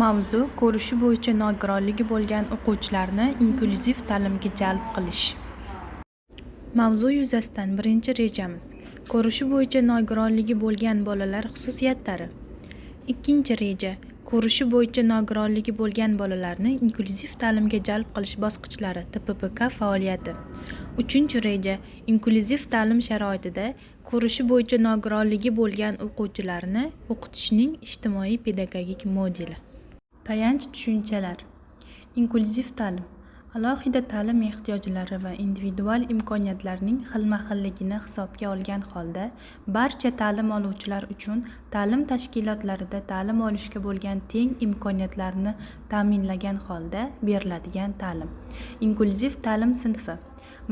Mavzu ko'rishi bo'yicha nogironligi bo'lgan o'quvchilarni inklyuziv ta'limga jalb qilish. Mavzu yuzasidan birinchi rejamiz. Ko'rishi bo'yicha nogironligi bo'lgan bolalar xususiyatlari. Ikkinchi reja. Ko'rishi bo'yicha nogironligi bo'lgan bolalarni inklyuziv ta'limga jalb qilish bosqichlari TPPK faoliyati. Uchinchi reja. Inklyuziv ta'lim sharoitida ko'rishi bo'yicha nogironligi bo'lgan o'quvchilarni o'qitishning ijtimoiy-pedagogik modeli. Tayanch tushunchalar. Inklyuziv ta'lim alohida ta'lim ehtiyojlari va individual imkoniyatlarning xilma-xilligini hisobga olgan holda barcha ta'lim oluvchilar uchun ta'lim tashkilotlarida ta'lim olishga bo'lgan teng imkoniyatlarni ta'minlagan holda beriladigan ta'lim. Inklyuziv ta'lim sinfi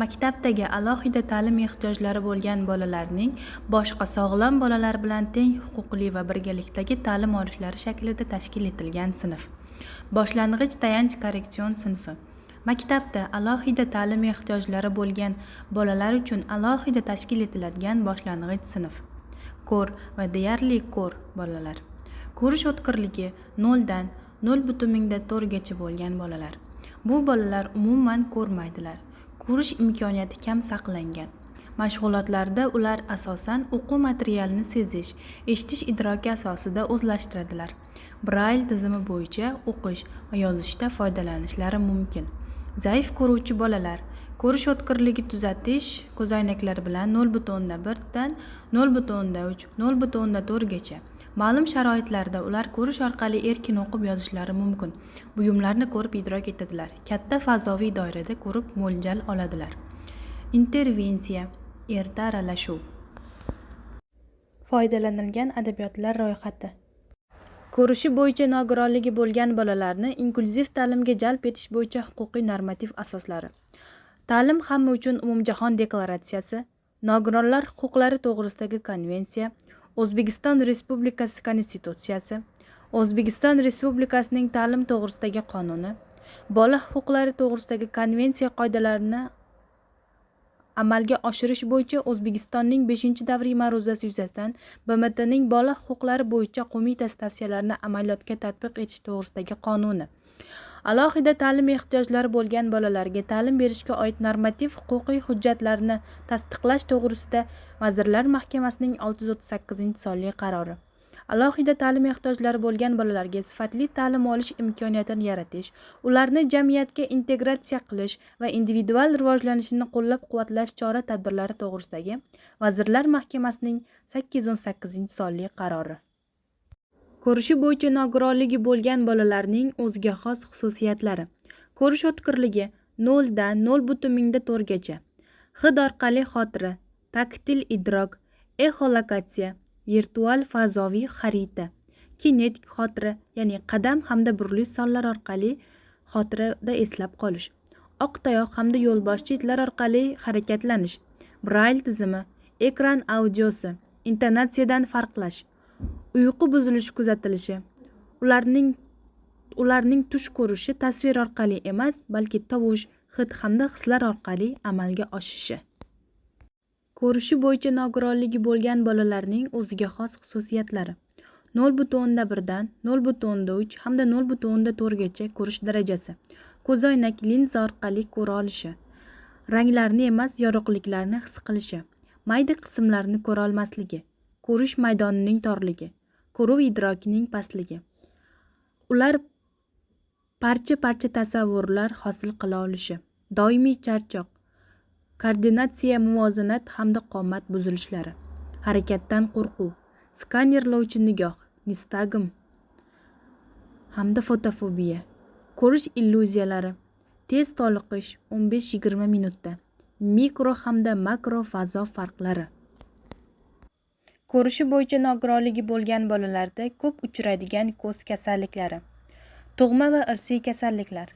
maktabdagi alohida ta'lim ehtiyojlari bo'lgan bolalarning boshqa sog'lom bolalar bilan teng huquqli va birgalikdagi ta'lim olishlari shaklida tashkil etilgan sinf. Boshlang'ich tayanch korreksion sinfi maktabda alohida ta'lim ehtiyojlari bo'lgan bolalar uchun alohida tashkil etiladigan boshlang'ich sinf. Ko'r va deyarli ko'r bolalar. Ko'rish o'tkirligi 0 dan 0,4 gacha bo'lgan bolalar. Bu bolalar umuman ko'rmaydilar. Ko'rish imkoniyati kam saqlangan. Mashg'ulotlarda ular asosan o'quv materialini sezish, eshitish idroki asosida o'zlashtiradilar. Brail tizimi bo'yicha o'qish va yozishda foydalanishlari mumkin. Zaif ko'ruvchi bolalar. Ko'rish o'tkirligi tuzatish ko'zoynaklari bilan 0,1 dan 0,3, 0,4 gacha. Ma'lum sharoitlarda ular ko'rish orqali erkin o'qib yozishlari mumkin. Buyumlarni ko'rib idrok etadilar. Katta fazoviy doirada ko'rib mo'ljal oladilar. Intervensiya, erta aralashuv. Foydalanilgan adabiyotlar ro'yxati. Ko'rishi bo'yicha nogironligi bo'lgan bolalarni inklyuziv ta'limga jalb etish bo'yicha huquqiy normativ asoslari. Ta'lim hamma uchun umumjahon deklaratsiyasi, nogironlar huquqlari to'g'risidagi konvensiya, O'zbekiston Respublikasi Konstitutsiyasi, O'zbekiston Respublikasining ta'lim to'g'risidagi qonuni, bola huquqlari to'g'risidagi konvensiya qoidalarini amalga oshirish bo'yicha O'zbekistonning 5-davriy ma'ruzasi yuzasidan BMTning bola huquqlari bo'yicha qo'mitasi tavsiyalarini amaliyotga tatbiq etish to'g'risidagi qonuni. Alohida ta'lim ehtiyojlari bo'lgan bolalarga ta'lim berishga oid normativ huquqiy hujjatlarni tasdiqlash to'g'risida Vazirlar Mahkamasining 638-sonli qarori. Alohida ta'lim ehtiyojlari bo'lgan bolalarga sifatli ta'lim olish imkoniyatini yaratish, ularni jamiyatga integratsiya qilish va individual rivojlanishini qo'llab-quvvatlash chora-tadbirlari to'g'risidagi Vazirlar Mahkamasining 818-sonli qarori. Ko'rishi bo'yicha nogironligi bo'lgan bolalarning o'ziga xos xususiyatlari. Ko'rish o'tkirligi 0 dan 0,4 gacha. Hid orqali xotira, taktil idrok, exolokatsiya, virtual fazoviy xarita, kinetik xotira, ya'ni qadam hamda burilish sonlar orqali xotirada eslab qolish, oq tayoq hamda yo'lboshchi itlar orqali harakatlanish, brail tizimi, ekran audiosi, intonatsiyadan farqlash, uyqu buzilishi kuzatilishi, ularning tush ko'rishi tasvir orqali emas, balki tovush, hid hamda hislar orqali amalga oshishi. Ko'rishi bo'yicha nogironligi bo'lgan bolalarning o'ziga xos xususiyatlari. 0,1 dan 0,3 hamda 0,4 gacha ko'rish darajasi. Ko'zoynak linza orqali ko'ra olishi. Ranglarni emas, yorug'liklarni his qilishi. Mayda qismlarni ko'ra olmasligi. Ko'rish maydonining torligi. Ko'ruv idrokining pastligi. Ular parcha-parcha tasavvurlar hosil qila olishi. Doimiy charchoq, koordinatsiya, muvozanat hamda qomat buzilishlari, harakatdan qo'rquv, skanerlovchi nigoh, nistagm hamda fotofobiya, ko'rish illyuziyalari, tez toliqish 15-20 minutda, mikro hamda makro fazo farqlari. Ko'rishi bo'yicha nogironligi bo'lgan bolalarda ko'p uchraydigan ko'z kasalliklari. Tug'ma va irsiy kasalliklar.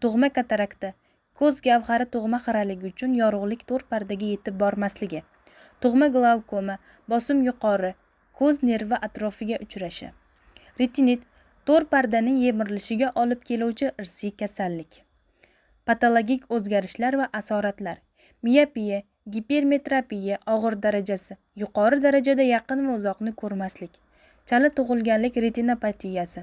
Tug'ma katarakta. Ko'z gavhari tug'ma xiraligi uchun yorug'lik to'r pardaga yetib bormasligi. Tug'ma glavkoma, bosim yuqori, ko'z nervi atrofiga uchrashi. Retinit, to'r pardaning yemirilishiga olib keluvchi irsiy kasallik. Patologik o'zgarishlar va asoratlar. Miopiya, gipermetropiya og'ir darajasi, yuqori darajada yaqin va uzoqni ko'rmaslik. Chala tug'ilganlik retinopatiyasi.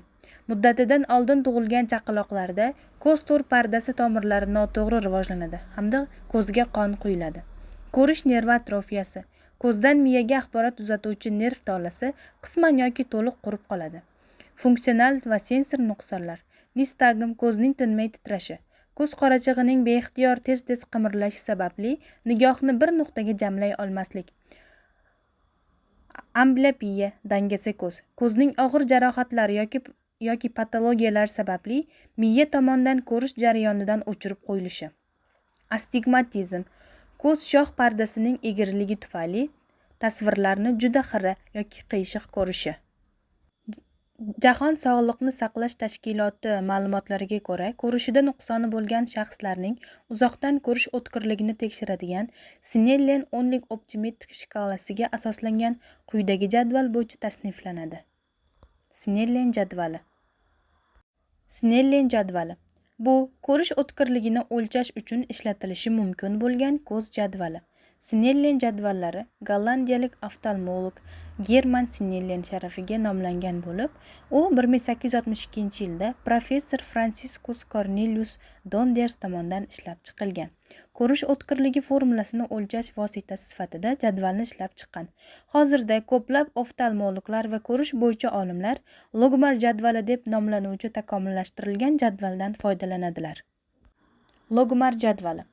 Muddatidan oldin tug'ilgan chaqaloqlarda ko'z to'r pardasi tomirlari noto'g'ri rivojlanadi hamda ko'zga qon quyiladi. Ko'rish nervi atrofiyasi. Ko'zdan miyaga axborot uzatuvchi nerv tolasi qisman yoki to'liq qurib qoladi. Funksional va sensor nuqsonlar. Nistagm, ko'zning tinmay titrashi. Ko'z qorachig'ining beixtiyor tez-tez qimirlashi sababli nigohni bir nuqtaga jamlay olmaslik. Amblopiya, dangasa ko'z. Ko'zning og'ir jarohatlari yoki patologiyalar sababli miya tomonidan ko'rish jarayonidan o'chirib qo'yilishi. Astigmatizm. Ko'z shoh pardasining egriligi tufayli tasvirlarni juda xira yoki qiyshiq ko'rishi. Jahon Sog'liqni saqlash tashkiloti ma'lumotlariga ko'ra, ko'rishida nuqsoni bo'lgan shaxslarning uzoqdan ko'rish o'tkirligini tekshiradigan Snellen o'nlik optimetrik shkalasiga asoslangan quyidagi jadval bo'yicha tasniflanadi. Snellen jadvali. Snellen jadvali. Bu ko'rish o'tkirligini o'lchash uchun ishlatilishi mumkin bo'lgan ko'z jadvali. Snellen jadvallari gollandiyalik oftalmolog German Snellen sharafiga nomlangan bo'lib, u 1862-yilda professor Franciscus Cornelius Donders tomonidan ishlab chiqilgan. Ko'rish o'tkirligi formulasini o'lchash vositasi sifatida jadvalni ishlab chiqqan. Hozirda ko'plab oftalmologlar va ko'rish bo'yicha olimlar Logmar jadvali deb nomlanuvchi takomillashtirilgan jadvaldan foydalanadilar. Logmar jadvali.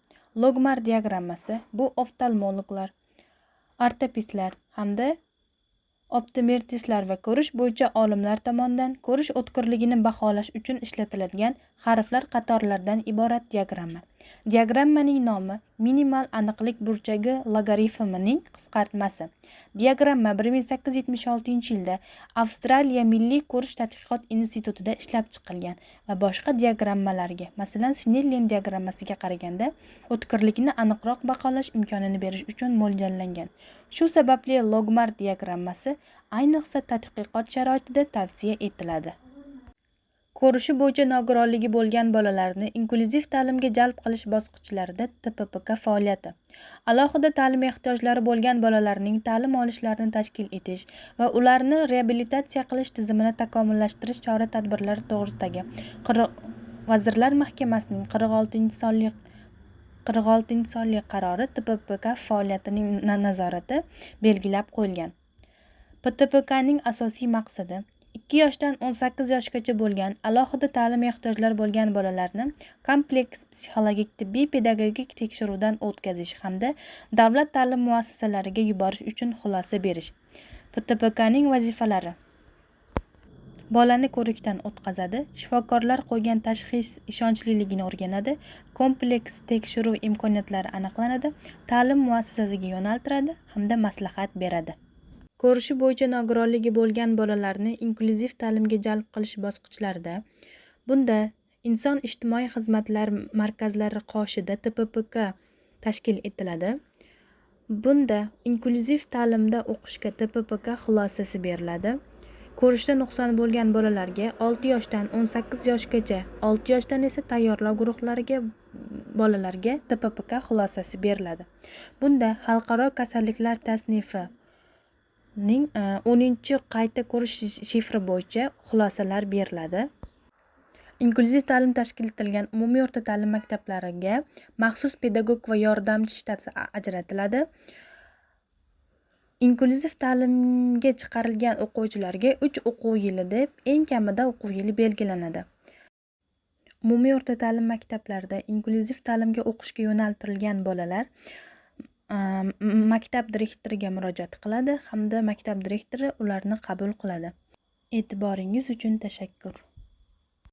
Logmar diagrammasi bu oftalmologlar, ortopedlar hamda optometristlar va ko'rish bo'yicha olimlar tomonidan ko'rish o'tkirligini baholash uchun ishlatiladigan harflar qatorlaridan iborat diagramma. Diagrammaning nomi minimal aniqlik burchagi logarifmining qisqartmasi. Diagramma 1876-yilda Avstraliya Milliy ko'rish tadqiqot institutida ishlab chiqilgan va boshqa diagrammalarga, masalan, Snellen diagrammasiga qaraganda o'tkirlikni aniqroq baholash imkonini berish uchun mo'ljallangan. Shu sababli Logmar diagrammasi ayniqsa tadqiqot sharoitida tavsiya etiladi. Ko'rishi bo'yicha nogironligi bo'lgan bolalarni inklyuziv ta'limga jalb qilish bosqichlarida TPPK faoliyati. Alohida ta'lim ehtiyojlari bo'lgan bolalarning ta'lim olishlarini tashkil etish va ularni reabilitatsiya qilish tizimini takomillashtirish chora-tadbirlari to'g'risidagi Vazirlar Mahkamasining 46-sonli qarori TPPK faoliyatining nazorati belgilab qo'yilgan. PTPKning asosiy maqsadi 2 yoshdan 18 yoshgacha bo'lgan alohida ta'lim ehtiyojlari bo'lgan bolalarni kompleks psixologik tibbiy pedagogik tekshiruvdan o'tkazish hamda davlat ta'lim muassasalariga yuborish uchun xulosa berish. PTPKning vazifalari: bolani ko'rikdan o'tkazadi, shifokorlar qo'ygan tashxis ishonchliligini o'rganadi, kompleks tekshiruv imkoniyatlari aniqlanadi, ta'lim muassasasiga yo'naltiradi hamda maslahat beradi. Ko'rishi bo'yicha nogironligi bo'lgan bolalarni inklyuziv ta'limga jalb qilish bosqichlarida bunda Inson ijtimoiy xizmatlar markazlari qoshida TPPK tashkil etiladi. Bunda inklyuziv ta'limda o'qishga TPPK xulosasi beriladi. Ko'rishda nuqsoni bo'lgan bolalarga 6 yoshdan 18 yoshgacha, 6 yoshdan esa tayyorlov guruhlariga bolalarga TPPK xulosasi beriladi. Bunda xalqaro kasalliklar tasnifi ning 10-qayta ko'rish shifri bo'yicha xulosalar beriladi. Inklyuziv ta'lim tashkil etilgan umumiy o'rta ta'lim maktablariga maxsus pedagog va yordamchi shtat ajratiladi. Inklyuziv ta'limga chiqarilgan o'quvchilarga 3 o'quv yili deb eng kamida o'quv yili belgilanadi. Umumiy o'rta ta'lim maktablarida inklyuziv ta'limga o'qishga yo'naltirilgan bolalar maktab direktoriga murojaat qiladi hamda maktab direktori ularni qabul qiladi. E'tiboringiz uchun tashakkur.